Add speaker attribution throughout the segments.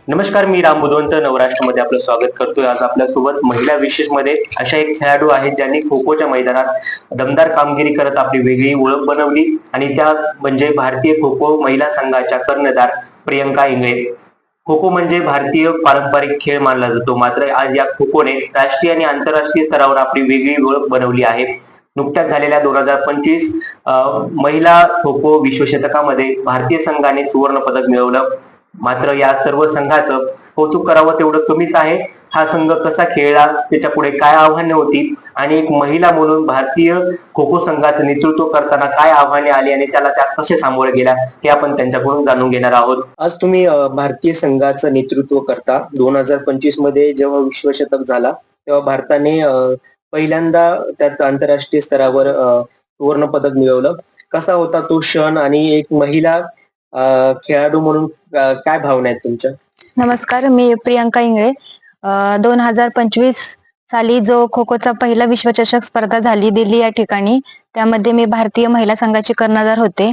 Speaker 1: नमस्कार, मी राम बुधवंत नवराष्ट्रमध्ये आपलं स्वागत करतोय. आज आपल्यासोबत महिला विशेषमध्ये अशा एक खेळाडू आहेत ज्यांनी खो खोच्या मैदानात दमदार कामगिरी करत आपली वेगळी ओळख बनवली आणि त्या म्हणजे भारतीय खो खो महिला संघाच्या कर्णधार प्रियंका इंगळे. खो खो म्हणजे भारतीय पारंपरिक खेळ मानला जातो, मात्र आज या खो खोने राष्ट्रीय आणि आंतरराष्ट्रीय स्तरावर आपली वेगळी ओळख बनवली आहे. नुकत्याच झालेल्या 2025 महिला खो खो विश्वचषकामध्ये भारतीय संघाने सुवर्ण पदक मिळवलं. मात्र या सर्व संघाचं कौतुक करावं तेवढं कमीच आहे. हा संघ कसा खेळला, त्याच्या पुढे काय आव्हाने होती आणि एक महिला म्हणून भारतीय खो खो संघाचं नेतृत्व करताना काय आव्हाने आली आणि त्याला त्या कसे सामोरे गेल्या हे आपण त्यांच्याकडून जाणून घेणार आहोत. आज तुम्ही भारतीय संघाचं नेतृत्व करता. 2025 मध्ये जेव्हा विश्वचषक झाला तेव्हा भारताने पहिल्यांदा त्यात आंतरराष्ट्रीय स्तरावर सुवर्ण पदक मिळवलं. कसा होता तो क्षण आणि एक महिला खेळाडू म्हणून काय भावना आहेत तुमच्या?
Speaker 2: नमस्कार, मी प्रियंका इंगळे. 2025 साली जो खो खोचा पहिला विश्वचषक स्पर्धा झाली दिल्ली या ठिकाणी, त्यामध्ये मी भारतीय महिला संघाची कर्णधार होते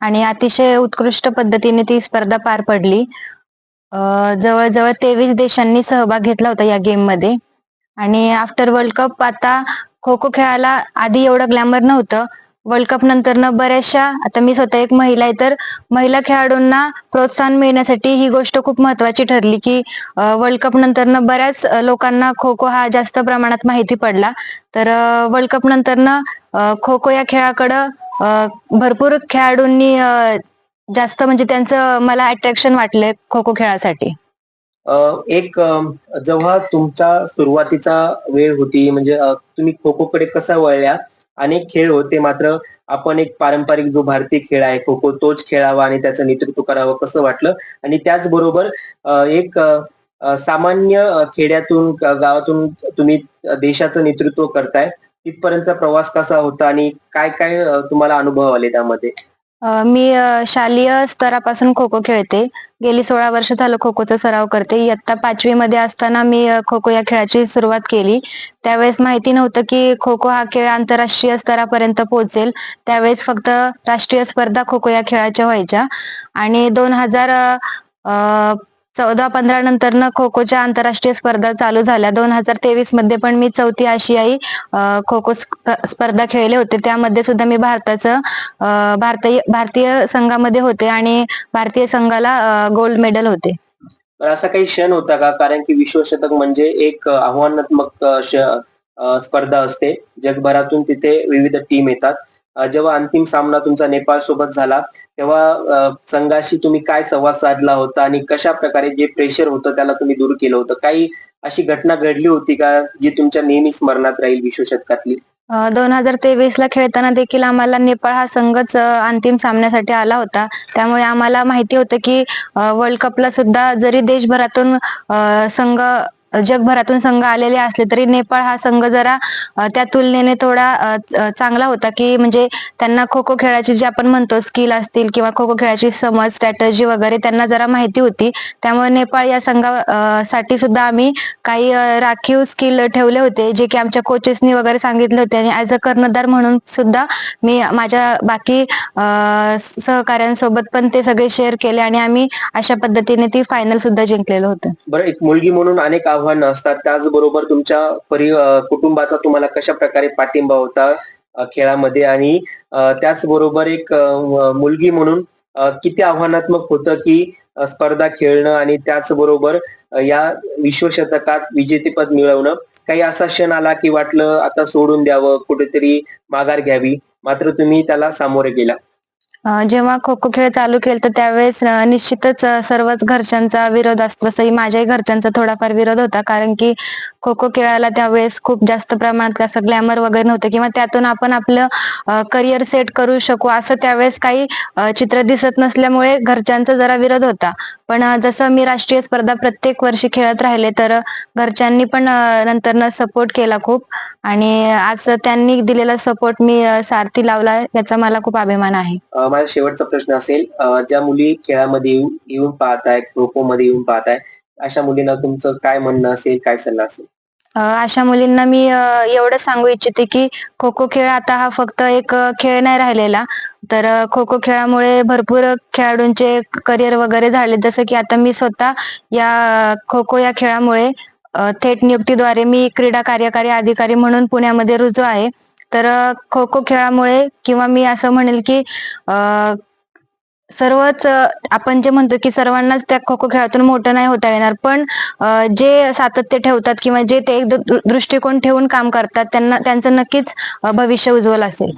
Speaker 2: आणि अतिशय उत्कृष्ट पद्धतीने ती स्पर्धा पार पडली. जवळजवळ 23 देशांनी सहभाग घेतला होता या गेम मध्ये. आणि आफ्टर वर्ल्ड कप आता खो खो खेळायला आधी एवढं ग्लॅमर नव्हतं. वर्ल्ड कप नंतर बऱ्याचशा, आता मी स्वतः एक महिला आहे, तर महिला खेळाडूंना प्रोत्साहन मिळण्यासाठी ही गोष्ट खूप महत्वाची ठरली की वर्ल्ड कप नंतर बऱ्याच लोकांना खो खो हा जास्त प्रमाणात माहिती पडला. तर वर्ल्ड कप नंतर खो खो या खेळाकडं भरपूर खेळाडूंनी जास्त म्हणजे त्यांचं मला अट्रॅक्शन वाटलंय खो खो खेळासाठी.
Speaker 1: जेव्हा तुमच्या सुरुवातीचा वेळ होती म्हणजे तुम्ही खो खो कडे कसा वळल्या? अनेक खेळ होते, मात्र आपण एक पारंपरिक जो भारतीय खेळ आहे खो खो तोच खेळावा आणि त्याचं नेतृत्व करावं कसं वाटलं? आणि त्याचबरोबर एक सामान्य खेड्यातून गावातून तुम्ही देशाचं नेतृत्व करताय, तिथपर्यंतचा प्रवास कसा होता आणि काय काय तुम्हाला अनुभव आले त्यामध्ये?
Speaker 2: मी शालेय स्तरापासून खो खो खेळते. गेली 16 वर्ष झालं खो खोचा सराव करते. इयत्ता 5वी मध्ये असताना मी खो खो या खेळाची सुरुवात केली. त्यावेळेस माहिती नव्हतं की खो खो हा खेळ आंतरराष्ट्रीय स्तरापर्यंत पोहोचेल. त्यावेळेस फक्त राष्ट्रीय स्पर्धा खो खो या खेळाच्या व्हायच्या. आणि 2014-15 नंतर खो खोच्या आंतरराष्ट्रीय स्पर्धा चालू झाल्या. 2023 मध्ये पण मी 4थी आशियाई खो खो स्पर्धा खेळले होते. त्यामध्ये सुद्धा मी भारतीय संघामध्ये होते आणि भारतीय संघाला गोल्ड मेडल होते.
Speaker 1: असा काही क्षण होता का? कारण की विश्वचषक म्हणजे एक आव्हानात्मक स्पर्धा असते. जगभरातून तिथे विविध टीम येतात. जेव्हा अंतिम सामना तुमचा नेपाळ सोबत झाला तेव्हा संघाशी तुम्ही काय संवाद साधला होता आणि कशा प्रकारे जे प्रेशर होतं त्याला तुम्ही दूर केलं होतं? काही अशी घटना घडली होती का जी तुमच्या नेहमी स्मरणात राहील विश्वचषकातली?
Speaker 2: 2023 ला खेळताना देखील आम्हाला नेपाळ हा संघच अंतिम सामन्यासाठी आला होता. त्यामुळे आम्हाला माहिती होतं की वर्ल्ड कपला सुद्धा जरी देशभरातून जगभरातून संघ आलेले असले तरी नेपाळ हा संघ जरा त्या तुलनेने थोडा चांगला होता, की म्हणजे त्यांना खो खो खेळाची जे आपण म्हणतो स्किल असतील किंवा खो खो खेळाची समज, स्ट्रॅटजी वगैरे त्यांना जरा माहिती होती. त्यामुळे नेपाळ या संघासाठी सुद्धा आम्ही काही राखीव स्किल ठेवले होते, जे की आमच्या कोचेसनी वगैरे सांगितले होते. आणि ऍज अ कर्णधार म्हणून सुद्धा मी माझ्या बाकी सहकाऱ्यांसोबत पण ते सगळे शेअर केले आणि आम्ही अशा पद्धतीने ती फायनल सुद्धा जिंकलेलं होतं.
Speaker 1: बरं, एक मुलगी म्हणून अनेक आव्हानं असतात, त्याचबरोबर तुमच्या कुटुंबाचा तुम्हाला कशा प्रकारे पाठिंबा होता खेळामध्ये आणि त्याचबरोबर एक मुलगी म्हणून किती आव्हानात्मक होतं की स्पर्धा खेळणं आणि त्याचबरोबर या विश्वचषकात विजेतेपद मिळवणं? काही असा क्षण आला की वाटलं आता सोडून द्यावं, कुठेतरी माघार घ्यावी, मात्र तुम्ही त्याला सामोरे गेला?
Speaker 2: जेव्हा खो खो खेळ चालू केला तर त्यावेळेस निश्चितच सर्वच घरच्यांचा विरोध असतो. तसंही माझ्याही घरच्यांचा थोडाफार विरोध होता, कारण की खो खो खेळायला त्यावेळेस खूप जास्त प्रमाणात असं ग्लॅमर वगैरे नव्हतं किंवा त्यातून आपण आपलं करिअर सेट करू शकू असं त्यावेळेस काही चित्र दिसत नसल्यामुळे घरच्यांचा जरा विरोध होता. पण जसं मी राष्ट्रीय स्पर्धा प्रत्येक वर्षी खेळत राहिले तर घरच्यांनी पण नंतरनं सपोर्ट केला खूप, आणि आज त्यांनी दिलेला सपोर्ट मी सार्थी लावला याचा मला खूप अभिमान आहे.
Speaker 1: माझा शेवटचा प्रश्न असेल, ज्या मुली खेळामध्ये येऊन पाहताय, खो खो मध्ये येऊन पाहताय, अशा मुलींना तुमचं काय म्हणणं असेल, काय सल्ला असेल?
Speaker 2: अशा मुलींना मी एवढं सांगू इच्छिते की खो खो खेळ आता हा फक्त एक खेळ नाही राहिलेला. तर खो खो खेळामुळे भरपूर खेळाडूंचे करिअर वगैरे झाले. जसं की आता मी स्वतः या खो खो या खेळामुळे थेट नियुक्तीद्वारे मी क्रीडा कार्यकारी अधिकारी म्हणून पुण्यामध्ये रुजू आहे. तर खो खो खेळामुळे किंवा मी असं म्हणेल की सर्वच आपण जे म्हणतो की सर्वांनाच त्या खो खो खेळातून मोठं नाही होता येणार, पण जे सातत्य ठेवतात किंवा जे ते एक दृष्टिकोन ठेवून काम करतात त्यांना त्यांचं नक्कीच भविष्य उज्ज्वल असेल.